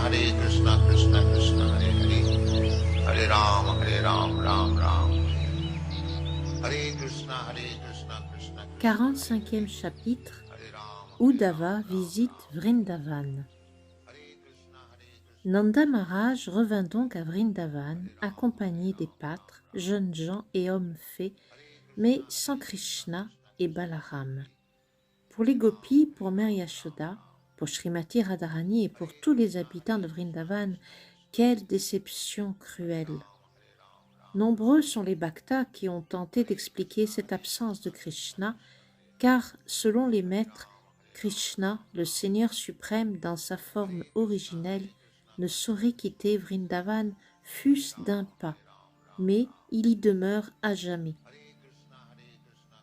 Krishna Krishna Hare Hare, Hare Ram, Ram Ram, Hare Krishna Krishna Krishna. 45e chapitre. Hare Ram, Uddhava visite Vrindavan. Nanda Maharaj revint donc à Vrindavan, accompagné des pâtres, jeunes gens et hommes faits, mais sans Krishna et Balaram. Pour les gopis, pour Mère Yashoda, pour Srimati Radharani et pour tous les habitants de Vrindavan, quelle déception cruelle! Nombreux sont les bhaktas qui ont tenté d'expliquer cette absence de Krishna, car, selon les maîtres, Krishna, le Seigneur suprême dans sa forme originelle, ne saurait quitter Vrindavan fût-ce d'un pas, mais il y demeure à jamais.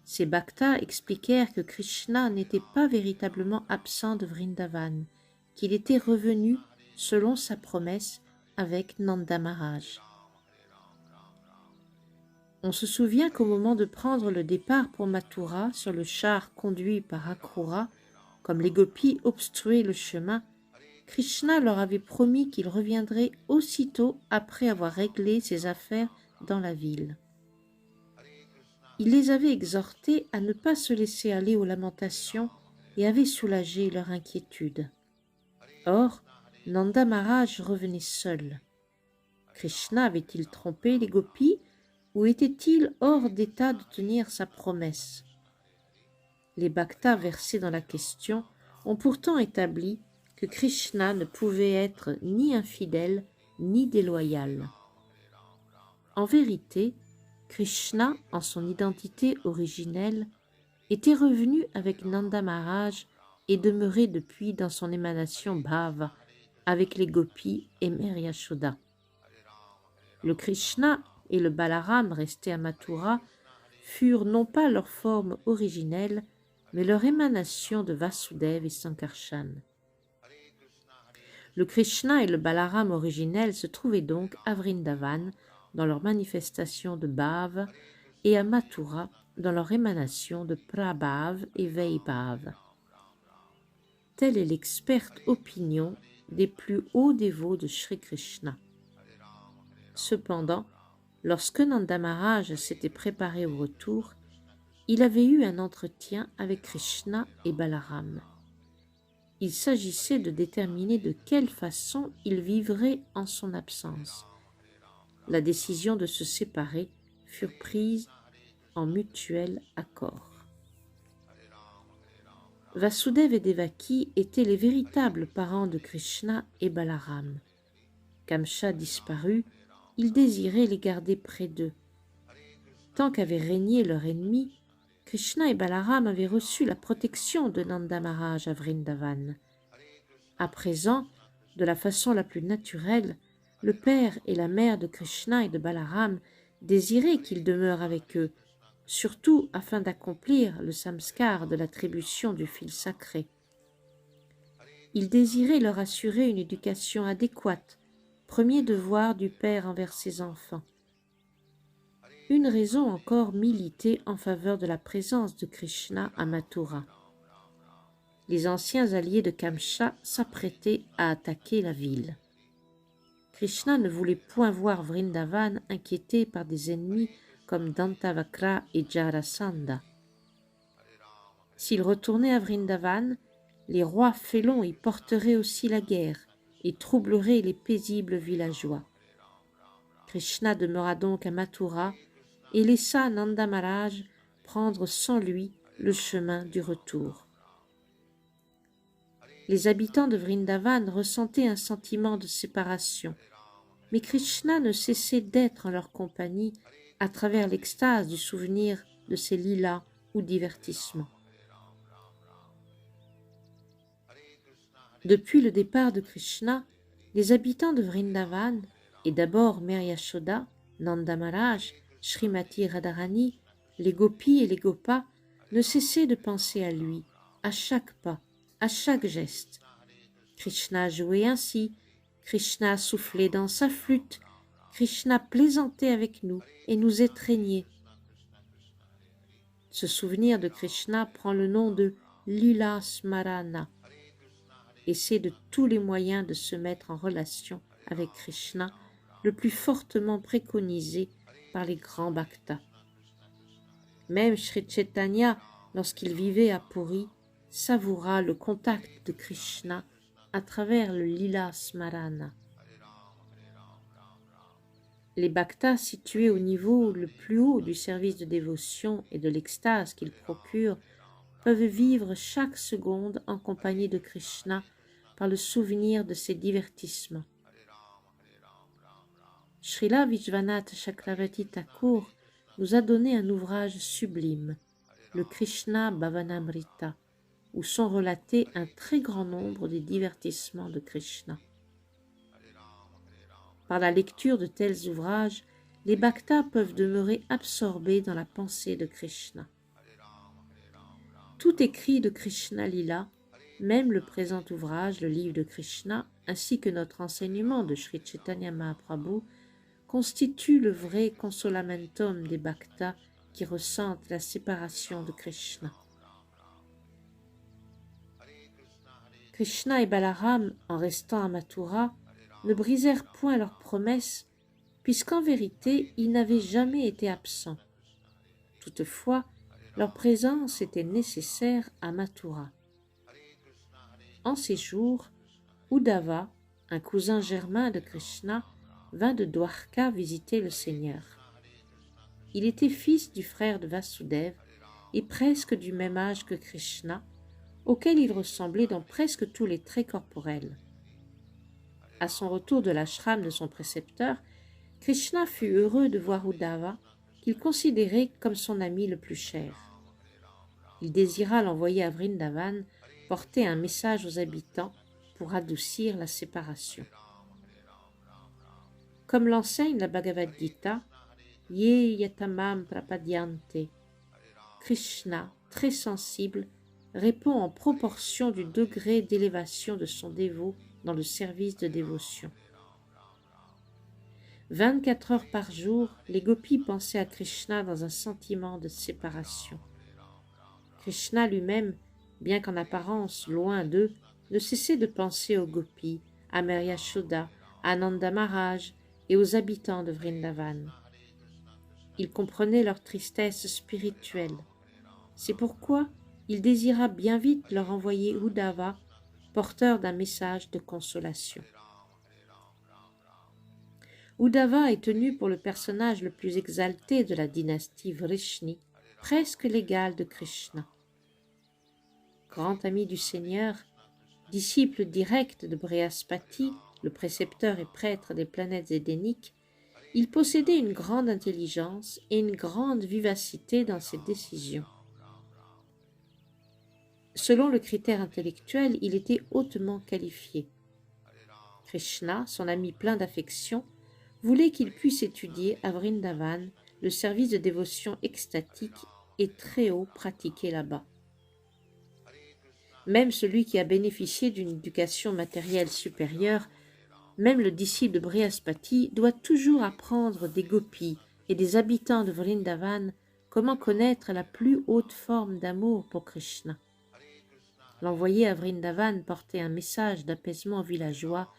Ces bhaktas expliquèrent que Krishna n'était pas véritablement absent de Vrindavan, qu'il était revenu, selon sa promesse, avec Nanda Maharaj. On se souvient qu'au moment de prendre le départ pour Mathura sur le char conduit par Akrura, comme les gopis obstruaient le chemin, Krishna leur avait promis qu'il reviendrait aussitôt après avoir réglé ses affaires dans la ville. Il les avait exhortés à ne pas se laisser aller aux lamentations et avait soulagé leur inquiétude. Or, Nanda Maharaj revenait seul. Krishna avait-il trompé les gopis ou était-il hors d'état de tenir sa promesse? Les bhaktas versés dans la question ont pourtant établi que Krishna ne pouvait être ni infidèle ni déloyal. En vérité, Krishna, en son identité originelle, était revenu avec Nanda Maharaj et demeurait depuis dans son émanation bhava avec les gopis et Mère Yashoda. Le Krishna et le Balaram restés à Mathura furent non pas leur forme originelle, mais leur émanation de Vasudev et Sankarshan. Le Krishna et le Balaram originels se trouvaient donc à Vrindavan dans leur manifestation de Bhava et à Mathura dans leur émanation de Prabhav et Vaibhav. Telle est l'experte opinion des plus hauts dévots de Sri Krishna. Cependant, lorsque Nanda Maharaj s'était préparé au retour, il avait eu un entretien avec Krishna et Balaram. Il s'agissait de déterminer de quelle façon ils vivraient en son absence. La décision de se séparer fut prise en mutuel accord. Vasudev et Devaki étaient les véritables parents de Krishna et Balaram. Kamsa disparut, ils désiraient les garder près d'eux. Tant qu'avait régné leur ennemi, Krishna et Balaram avaient reçu la protection de Nanda Maharaj à Vrindavan. À présent, de la façon la plus naturelle, le père et la mère de Krishna et de Balaram désiraient qu'il demeure avec eux, surtout afin d'accomplir le samskar de l'attribution du fil sacré. Ils désiraient leur assurer une éducation adéquate, premier devoir du père envers ses enfants. Une raison encore militait en faveur de la présence de Krishna à Mathura. Les anciens alliés de Kamsa s'apprêtaient à attaquer la ville. Krishna ne voulait point voir Vrindavan inquiété par des ennemis comme Dantavakra et Jarasandha. S'il retournait à Vrindavan, les rois félons y porteraient aussi la guerre et troubleraient les paisibles villageois. Krishna demeura donc à Mathura et laissa Nanda Maharaj prendre sans lui le chemin du retour. Les habitants de Vrindavan ressentaient un sentiment de séparation, mais Krishna ne cessait d'être en leur compagnie à travers l'extase du souvenir de ses lilas ou divertissements. Depuis le départ de Krishna, les habitants de Vrindavan, et d'abord Mère Yashoda, Nanda Maharaj, Srimati Radharani, les gopis et les gopas, ne cessaient de penser à lui, à chaque pas, à chaque geste. Krishna jouait ainsi, Krishna soufflait dans sa flûte, Krishna plaisantait avec nous et nous étreignait. Ce souvenir de Krishna prend le nom de Lila Smarana. essaie de tous les moyens de se mettre en relation avec Krishna, le plus fortement préconisé par les grands bhaktas. Même Sri Chaitanya, lorsqu'il vivait à Puri, savoura le contact de Krishna à travers le Lila Smarana. Les bhaktas situés au niveau le plus haut du service de dévotion et de l'extase qu'ils procurent peuvent vivre chaque seconde en compagnie de Krishna par le souvenir de ses divertissements. Srila Vishwanath Chakravarti Thakur nous a donné un ouvrage sublime, le Krishna Bhavanamrita, où sont relatés un très grand nombre des divertissements de Krishna. Par la lecture de tels ouvrages, les bhaktas peuvent demeurer absorbés dans la pensée de Krishna. Tout écrit de Krishna Lila, même le présent ouvrage, le livre de Krishna, ainsi que notre enseignement de Sri Chaitanya Mahaprabhu, constitue le vrai consolamentum des bhaktas qui ressentent la séparation de Krishna. Krishna et Balaram, en restant à Mathura, ne brisèrent point leur promesse, puisqu'en vérité ils n'avaient jamais été absents. Toutefois, leur présence était nécessaire à Mathura. En ces jours, Uddhava, un cousin germain de Krishna, vint de Dwarka visiter le Seigneur. Il était fils du frère de Vasudeva et presque du même âge que Krishna, auquel il ressemblait dans presque tous les traits corporels. À son retour de l'ashram de son précepteur, Krishna fut heureux de voir Uddhava, qu'il considérait comme son ami le plus cher. Il désira l'envoyer à Vrindavan porter un message aux habitants pour adoucir la séparation. Comme l'enseigne la Bhagavad Gita, Ye yatamam prapadyante, Krishna, très sensible, répond en proportion du degré d'élévation de son dévot dans le service de dévotion. 24 heures par jour, les gopis pensaient à Krishna dans un sentiment de séparation. Krishna lui-même, bien qu'en apparence loin d'eux, ne cessait de penser aux gopis, à Mère Yashoda, à Nanda Maharaj et aux habitants de Vrindavan. Il comprenait leur tristesse spirituelle. C'est pourquoi il désira bien vite leur envoyer Uddhava, porteur d'un message de consolation. Uddhava est tenu pour le personnage le plus exalté de la dynastie Vrishni, presque l'égal de Krishna. Grand ami du Seigneur, disciple direct de Brihaspati, le précepteur et prêtre des planètes édéniques, il possédait une grande intelligence et une grande vivacité dans ses décisions. Selon le critère intellectuel, il était hautement qualifié. Krishna, son ami plein d'affection, voulait qu'il puisse étudier à Vrindavan le service de dévotion extatique et très haut pratiqué là-bas. Même celui qui a bénéficié d'une éducation matérielle supérieure, même le disciple de Brihaspati, doit toujours apprendre des gopis et des habitants de Vrindavan comment connaître la plus haute forme d'amour pour Krishna. L'envoyer à Vrindavan porter un message d'apaisement villageois,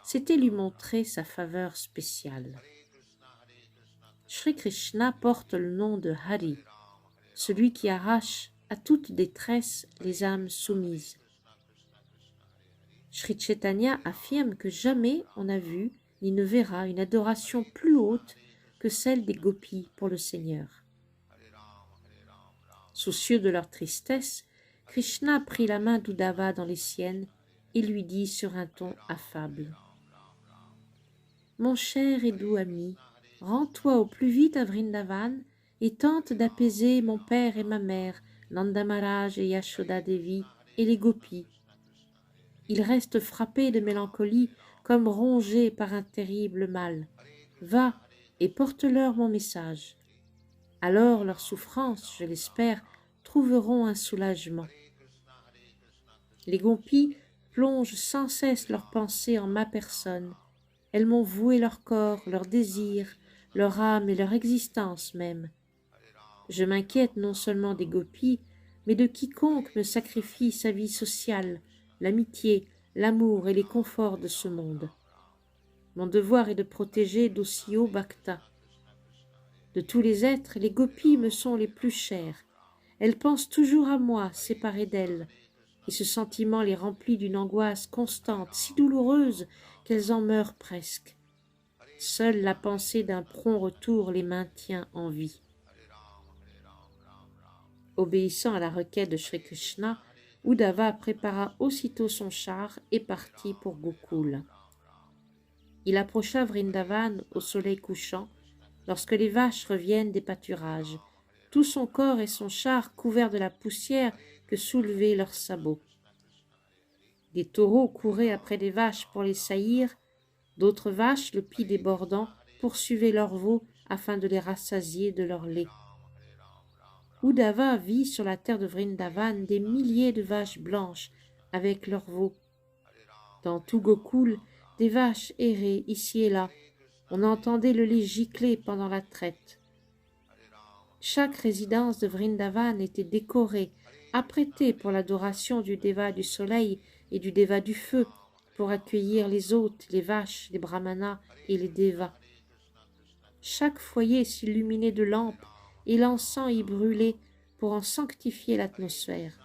c'était lui montrer sa faveur spéciale. Shri Krishna porte le nom de Hari, celui qui arrache à toute détresse les âmes soumises. Sri Chaitanya affirme que jamais on n'a vu ni ne verra une adoration plus haute que celle des gopis pour le Seigneur. Soucieux de leur tristesse, Krishna prit la main d'Uddhava dans les siennes et lui dit sur un ton affable: « Mon cher et doux ami, rends-toi au plus vite à Vrindavan et tente d'apaiser mon père et ma mère, Nanda Maharaj et Yashoda Devi et les gopis. Ils restent frappés de mélancolie comme rongés par un terrible mal. Va et porte-leur mon message. Alors leurs souffrances, je l'espère, trouveront un soulagement. Les gopis plongent sans cesse leurs pensées en ma personne. Elles m'ont voué leur corps, leurs désirs, leur âme et leur existence même. Je m'inquiète non seulement des gopis, mais de quiconque me sacrifie sa vie sociale, l'amitié, l'amour et les conforts de ce monde. Mon devoir est de protéger d'aussi haut Bhakta. De tous les êtres, les gopis me sont les plus chers. Elles pensent toujours à moi, séparées d'elles, et ce sentiment les remplit d'une angoisse constante, si douloureuse qu'elles en meurent presque. Seule la pensée d'un prompt retour les maintient en vie. Obéissant à la requête de Shri Krishna, Uddhava prépara aussitôt son char et partit pour Gokul. Il approcha Vrindavan au soleil couchant, lorsque les vaches reviennent des pâturages, tout son corps et son char couverts de la poussière que soulevaient leurs sabots. Des taureaux couraient après les vaches pour les saillir, d'autres vaches, le pied débordant, poursuivaient leurs veaux afin de les rassasier de leur lait. Uddhava vit sur la terre de Vrindavan des milliers de vaches blanches avec leurs veaux. Dans tout Gokul, des vaches erraient ici et là. On entendait le lait gicler pendant la traite. Chaque résidence de Vrindavan était décorée, apprêtée pour l'adoration du déva du soleil et du déva du feu, pour accueillir les hôtes, les vaches, les brahmanas et les devas. Chaque foyer s'illuminait de lampes et l'encens y brûlait pour en sanctifier l'atmosphère.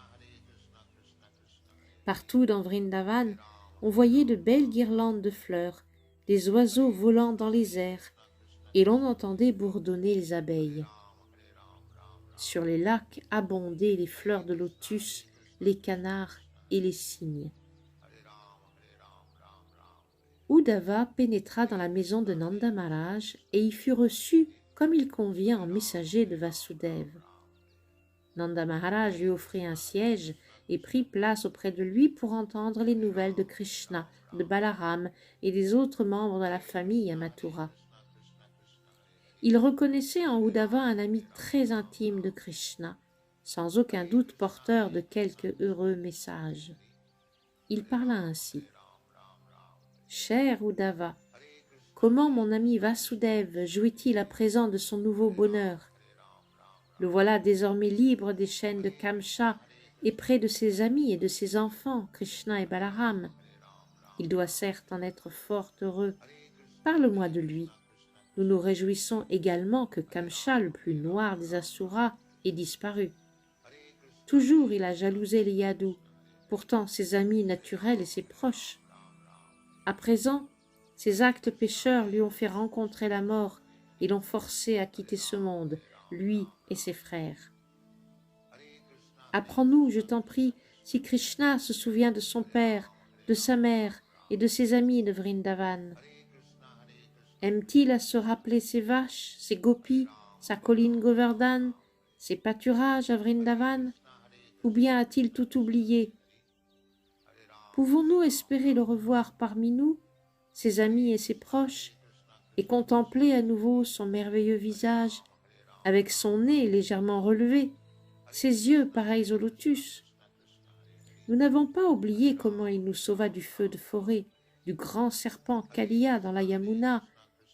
Partout dans Vrindavan, on voyait de belles guirlandes de fleurs, des oiseaux volant dans les airs, et l'on entendait bourdonner les abeilles. Sur les lacs abondaient les fleurs de lotus, les canards et les cygnes. Uddhava pénétra dans la maison de Nanda Maharaj et y fut reçu comme il convient en messager de Vasudeva. Nanda Maharaj lui offrit un siège et prit place auprès de lui pour entendre les nouvelles de Krishna, de Balaram et des autres membres de la famille à Mathura. Il reconnaissait en Uddhava un ami très intime de Krishna, sans aucun doute porteur de quelque heureux message. Il parla ainsi. « Cher Uddhava, comment mon ami Vasudeva jouit-il à présent de son nouveau bonheur? Le voilà désormais libre des chaînes de Kamcha et près de ses amis et de ses enfants, Krishna et Balaram. Il doit certes en être fort heureux. Parle-moi de lui. Nous nous réjouissons également que Kamcha, le plus noir des Asuras, ait disparu. Toujours il a jalousé les Yadus, pourtant ses amis naturels et ses proches. À présent, ses actes pécheurs lui ont fait rencontrer la mort et l'ont forcé à quitter ce monde, lui et ses frères. Apprends-nous, je t'en prie, si Krishna se souvient de son père, de sa mère et de ses amis de Vrindavan. Aime-t-il à se rappeler ses vaches, ses gopis, sa colline Govardhan, ses pâturages à Vrindavan, ou bien a-t-il tout oublié? Pouvons-nous espérer le revoir parmi nous, ses amis et ses proches, et contempler à nouveau son merveilleux visage, avec son nez légèrement relevé, ses yeux pareils au lotus? Nous n'avons pas oublié comment il nous sauva du feu de forêt, du grand serpent Kaliya dans la Yamuna,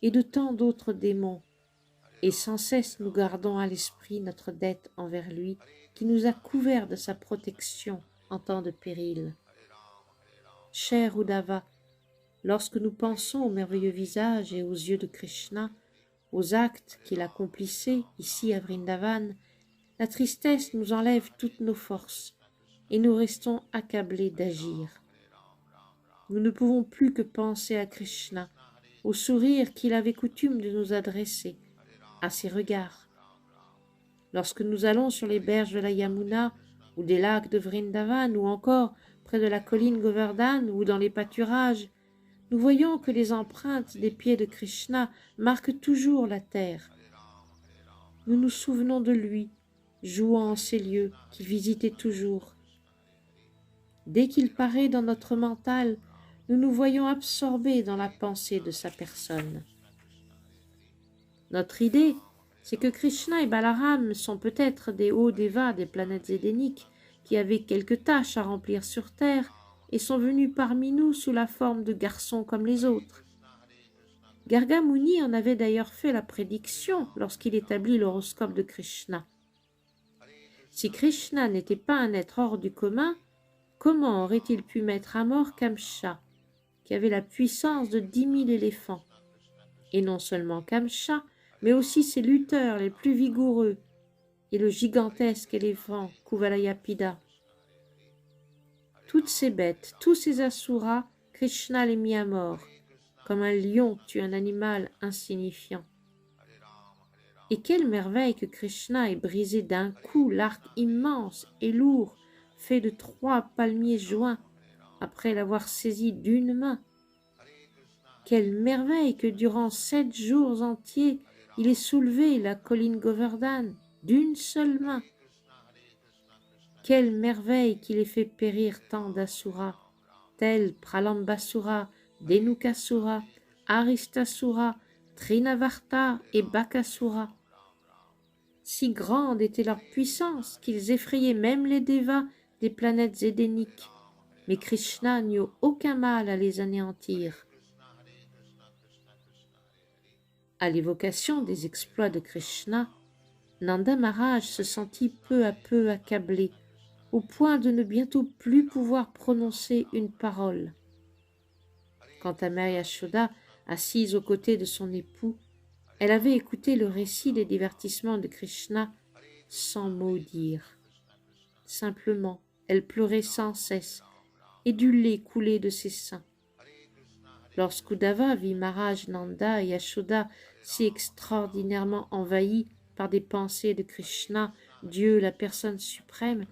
et de tant d'autres démons, et sans cesse nous gardons à l'esprit notre dette envers lui, qui nous a couverts de sa protection en temps de péril. Cher Uddhava, lorsque nous pensons au merveilleux visage et aux yeux de Krishna, aux actes qu'il accomplissait ici à Vrindavan, la tristesse nous enlève toutes nos forces, et nous restons accablés d'agir. Nous ne pouvons plus que penser à Krishna, au sourire qu'il avait coutume de nous adresser, à ses regards. Lorsque nous allons sur les berges de la Yamuna, ou des lacs de Vrindavan, ou encore près de la colline Govardhan, ou dans les pâturages, nous voyons que les empreintes des pieds de Krishna marquent toujours la terre. Nous nous souvenons de lui, jouant en ces lieux qu'il visitait toujours. Dès qu'il paraît dans notre mental, nous nous voyons absorbés dans la pensée de sa personne. Notre idée, c'est que Krishna et Balaram sont peut-être des hauts dévas des planètes édéniques qui avaient quelques tâches à remplir sur terre et sont venus parmi nous sous la forme de garçons comme les autres. Garga Muni en avait d'ailleurs fait la prédiction lorsqu'il établit l'horoscope de Krishna. Si Krishna n'était pas un être hors du commun, comment aurait-il pu mettre à mort Kamcha, qui avait la puissance de 10 000 éléphants? Et non seulement Kamcha, mais aussi ses lutteurs les plus vigoureux, et le gigantesque éléphant Kuvalayapida. Toutes ces bêtes, tous ces asuras, Krishna les mit à mort, comme un lion tue un animal insignifiant. Et quelle merveille que Krishna ait brisé d'un coup l'arc immense et lourd, fait de 3 palmiers joints, après l'avoir saisi d'une main. Quelle merveille que durant 7 jours entiers, il ait soulevé la colline Govardhan d'une seule main. Quelle merveille qu'il ait fait périr tant d'asuras, tels Pralambasura, Dhenukasura, Aristasura, Trinavarta et Bakasura. Si grande était leur puissance qu'ils effrayaient même les devas des planètes édéniques, mais Krishna n'eut aucun mal à les anéantir. À l'évocation des exploits de Krishna, Nanda Maharaj se sentit peu à peu accablé, au point de ne bientôt plus pouvoir prononcer une parole. Quant à Mère Yashoda, assise aux côtés de son époux, elle avait écouté le récit des divertissements de Krishna sans mot dire. Simplement, elle pleurait sans cesse, et du lait coulait de ses seins. Lorsqu'Uddhava vit Maharaj Nanda et Yashoda si extraordinairement envahis par des pensées de Krishna, Dieu la personne suprême,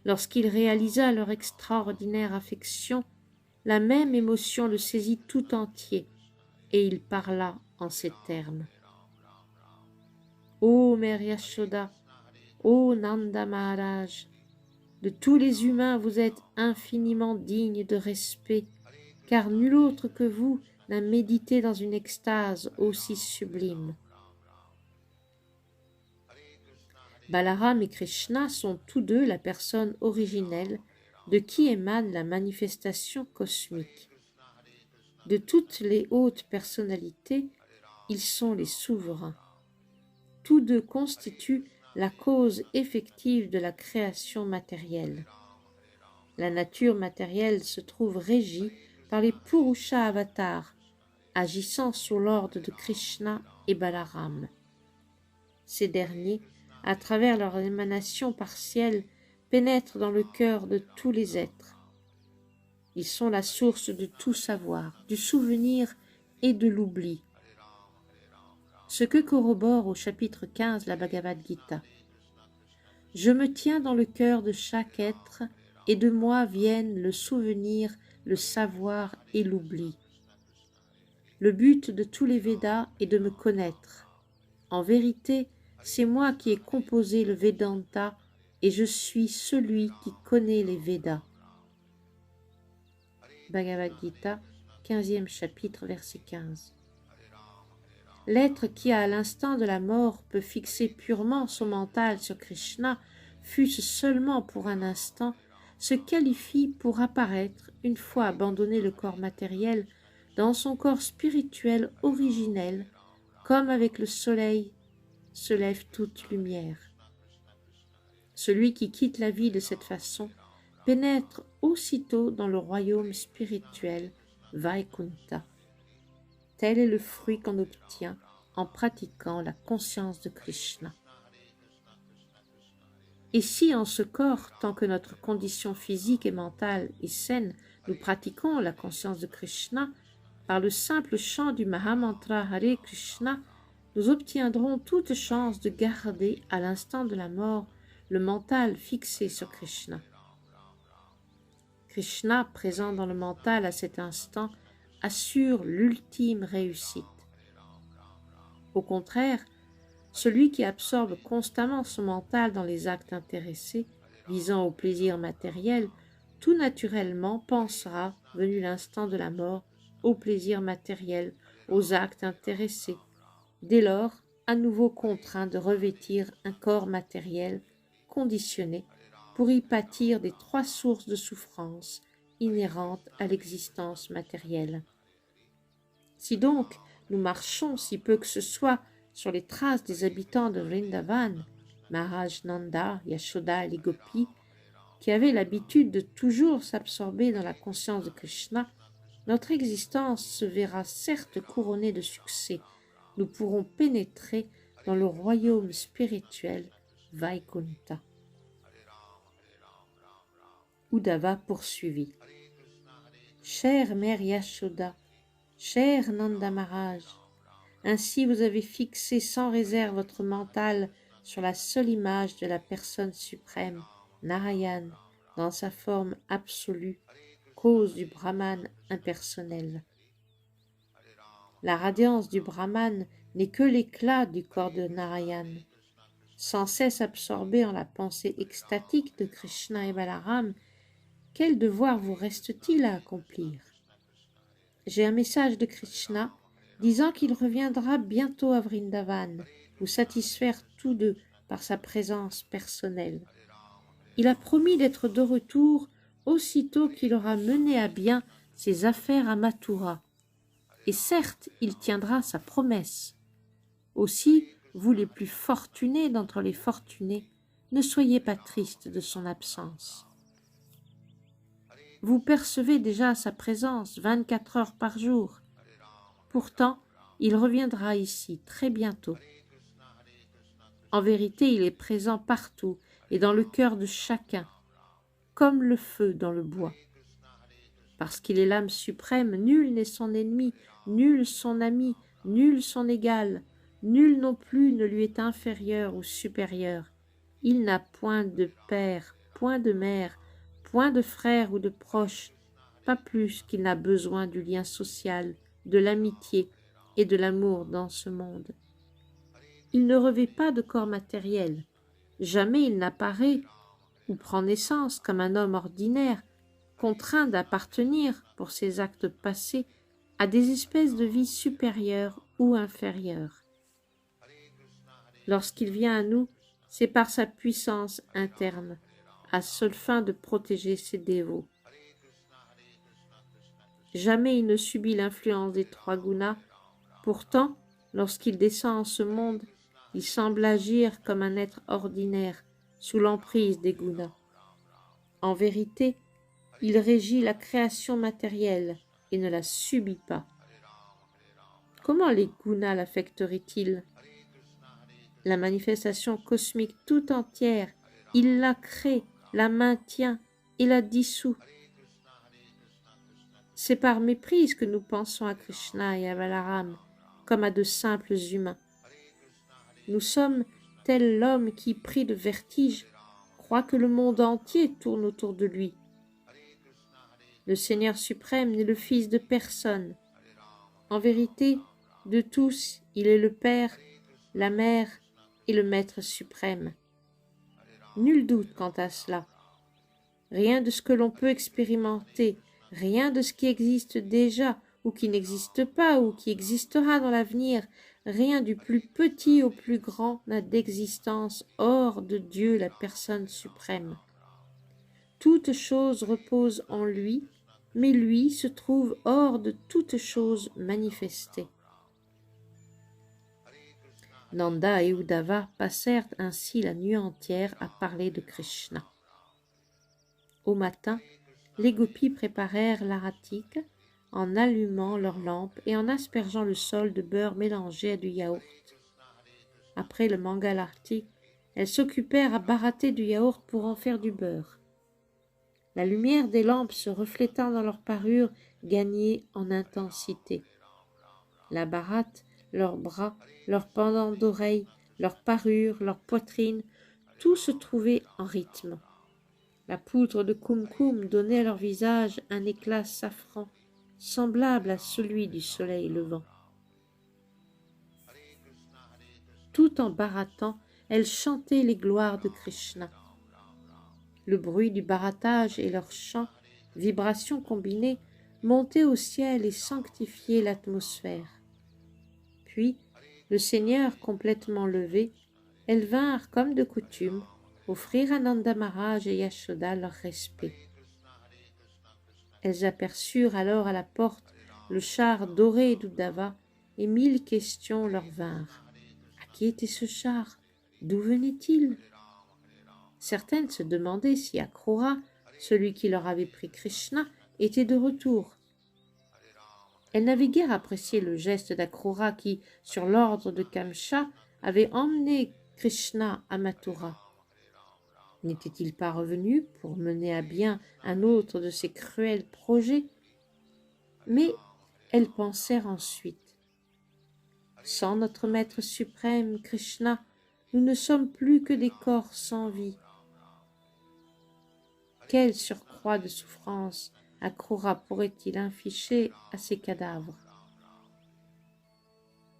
lorsqu'il réalisa leur extraordinaire affection, la même émotion le saisit tout entier, et il parla en ces termes. Ô Mère Yashoda, ô Nanda Maharaj, de tous les humains vous êtes infiniment digne de respect, car nul autre que vous n'a médité dans une extase aussi sublime. Balaram et Krishna sont tous deux la personne originelle de qui émane la manifestation cosmique. De toutes les hautes personnalités, ils sont les souverains. Tous deux constituent la cause effective de la création matérielle. La nature matérielle se trouve régie par les Purusha avatars, agissant sous l'ordre de Krishna et Balaram. Ces derniers, à travers leur émanation partielle, pénètrent dans le cœur de tous les êtres. Ils sont la source de tout savoir, du souvenir et de l'oubli. Ce que corrobore au chapitre 15 la Bhagavad Gita. Je me tiens dans le cœur de chaque être, et de moi viennent le souvenir, le savoir et l'oubli. Le but de tous les Védas est de me connaître. En vérité, c'est moi qui ai composé le Vedanta, et je suis celui qui connaît les Védas. Bhagavad Gita, 15e chapitre, verset 15. L'être qui, à l'instant de la mort, peut fixer purement son mental sur Krishna, fût-ce seulement pour un instant, se qualifie pour apparaître, une fois abandonné le corps matériel, dans son corps spirituel originel, comme avec le soleil se lève toute lumière. Celui qui quitte la vie de cette façon pénètre aussitôt dans le royaume spirituel Vaikunta. Tel est le fruit qu'on obtient en pratiquant la conscience de Krishna. Et si en ce corps, tant que notre condition physique et mentale est saine, nous pratiquons la conscience de Krishna, par le simple chant du Mahamantra Hare Krishna, nous obtiendrons toute chance de garder à l'instant de la mort le mental fixé sur Krishna. Krishna, présent dans le mental à cet instant, assure l'ultime réussite. Au contraire, celui qui absorbe constamment son mental dans les actes intéressés, visant au plaisir matériel, tout naturellement pensera, venu l'instant de la mort, au plaisir matériel, aux actes intéressés, dès lors à nouveau contraint de revêtir un corps matériel conditionné pour y pâtir des 3 sources de souffrance inhérentes à l'existence matérielle. Si donc nous marchons si peu que ce soit sur les traces des habitants de Vrindavan, Maharaj Nanda, Yashoda et les gopis, qui avait l'habitude de toujours s'absorber dans la conscience de Krishna, notre existence se verra certes couronnée de succès. Nous pourrons pénétrer dans le royaume spirituel Vaikunta. Uddhava poursuivit. Chère mère Yashoda, cher Nanda Maharaj, ainsi vous avez fixé sans réserve votre mental sur la seule image de la personne suprême, Narayan, dans sa forme absolue, cause du Brahman impersonnel. La radiance du Brahman n'est que l'éclat du corps de Narayan. Sans cesse absorbé en la pensée extatique de Krishna et Balaram, quel devoir vous reste-t-il à accomplir? J'ai un message de Krishna disant qu'il reviendra bientôt à Vrindavan, vous satisfaire tous deux par sa présence personnelle. Il a promis d'être de retour aussitôt qu'il aura mené à bien ses affaires à Mathura. Et certes, il tiendra sa promesse. Aussi, vous les plus fortunés d'entre les fortunés, ne soyez pas tristes de son absence. Vous percevez déjà sa présence 24 heures par jour. Pourtant, il reviendra ici très bientôt. En vérité, il est présent partout et dans le cœur de chacun, comme le feu dans le bois. Parce qu'il est l'âme suprême, nul n'est son ennemi, nul son ami, nul son égal, nul non plus ne lui est inférieur ou supérieur. Il n'a point de père, point de mère, point de frère ou de proche, pas plus qu'il n'a besoin du lien social, de l'amitié et de l'amour dans ce monde. Il ne revêt pas de corps matériel, jamais il n'apparaît ou prend naissance comme un homme ordinaire, contraint d'appartenir, pour ses actes passés, à des espèces de vie supérieures ou inférieures. Lorsqu'il vient à nous, c'est par sa puissance interne, à seule fin de protéger ses dévots. Jamais il ne subit l'influence des trois gunas, pourtant, lorsqu'il descend en ce monde, il semble agir comme un être ordinaire, sous l'emprise des gunas. En vérité, il régit la création matérielle et ne la subit pas. Comment les gunas l'affecteraient-ils? La manifestation cosmique tout entière, il la crée, la maintient et la dissout. C'est par méprise que nous pensons à Krishna et à Balaram comme à de simples humains. Nous sommes tel l'homme qui, pris de vertige, croit que le monde entier tourne autour de lui. Le Seigneur suprême n'est le fils de personne. En vérité, de tous, il est le Père, la Mère et le Maître suprême. Nul doute quant à cela. Rien de ce que l'on peut expérimenter, rien de ce qui existe déjà ou qui n'existe pas ou qui existera dans l'avenir, rien du plus petit au plus grand n'a d'existence hors de Dieu, la personne suprême. Toute chose repose en lui, mais lui se trouve hors de toute chose manifestée. Nanda et Uddhava passèrent ainsi la nuit entière à parler de Krishna. Au matin, les gopis préparèrent l'aratik en allumant leurs lampes et en aspergeant le sol de beurre mélangé à du yaourt. Après le mangalarti, elles s'occupèrent à barater du yaourt pour en faire du beurre. La lumière des lampes se reflétant dans leurs parures gagnait en intensité. La baratte, leurs bras, leurs pendants d'oreilles, leurs parures, leur poitrine, tout se trouvait en rythme. La poudre de kumkum donnait à leur visage un éclat safran, semblable à celui du soleil levant. Tout en barattant, elles chantaient les gloires de Krishna. Le bruit du barattage et leurs chants, vibrations combinées, montaient au ciel et sanctifiaient l'atmosphère. Puis, le Seigneur complètement levé, elles vinrent, comme de coutume, offrir à Nanda Maharaj et Yashoda leur respect. Elles aperçurent alors à la porte le char doré d'Uddhava et 1000 questions leur vinrent. À qui était ce char? D'où venait-il? Certaines se demandaient si Akrura, celui qui leur avait pris Krishna, était de retour. Elles n'avaient guère apprécié le geste d'Akrura qui, sur l'ordre de Kamsa, avait emmené Krishna à Mathura. N'était-il pas revenu pour mener à bien un autre de ses cruels projets? Mais elles pensèrent ensuite: sans notre Maître suprême, Krishna, nous ne sommes plus que des corps sans vie. Quel surcroît de souffrance Akrura pourrait-il infliger à ces cadavres?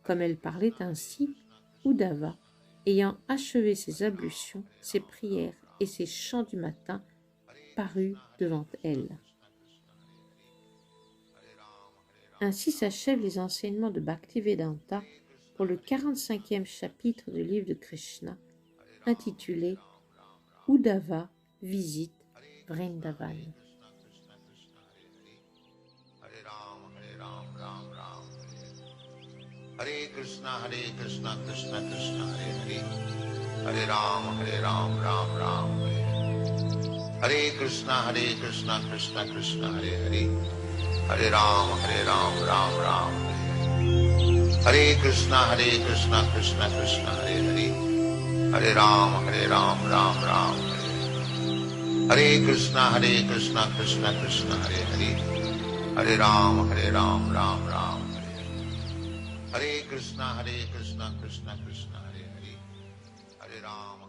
Comme elle parlait ainsi, Uddhava, ayant achevé ses ablutions, ses prières et ses chants du matin, parut devant elle. Ainsi s'achèvent les enseignements de Bhaktivedanta pour le 45e chapitre du livre de Krishna, intitulé Uddhava visite Vrindavan. Hare Krishna, Krishna Krishna, Hare Hare. Hare Ram, Ram Ram, Hare Krishna, Krishna Krishna, Hare Hare. Hare Ram, Ram Ram, Hare Krishna, Krishna Krishna, Hare Hare. Hare Ram, Ram Ram, Hare Krishna, Krishna Krishna, Hare Hare. Hare Ram, Ram Ram, Hare Krishna, Krishna Krishna, Hare Hare. Hare Ram.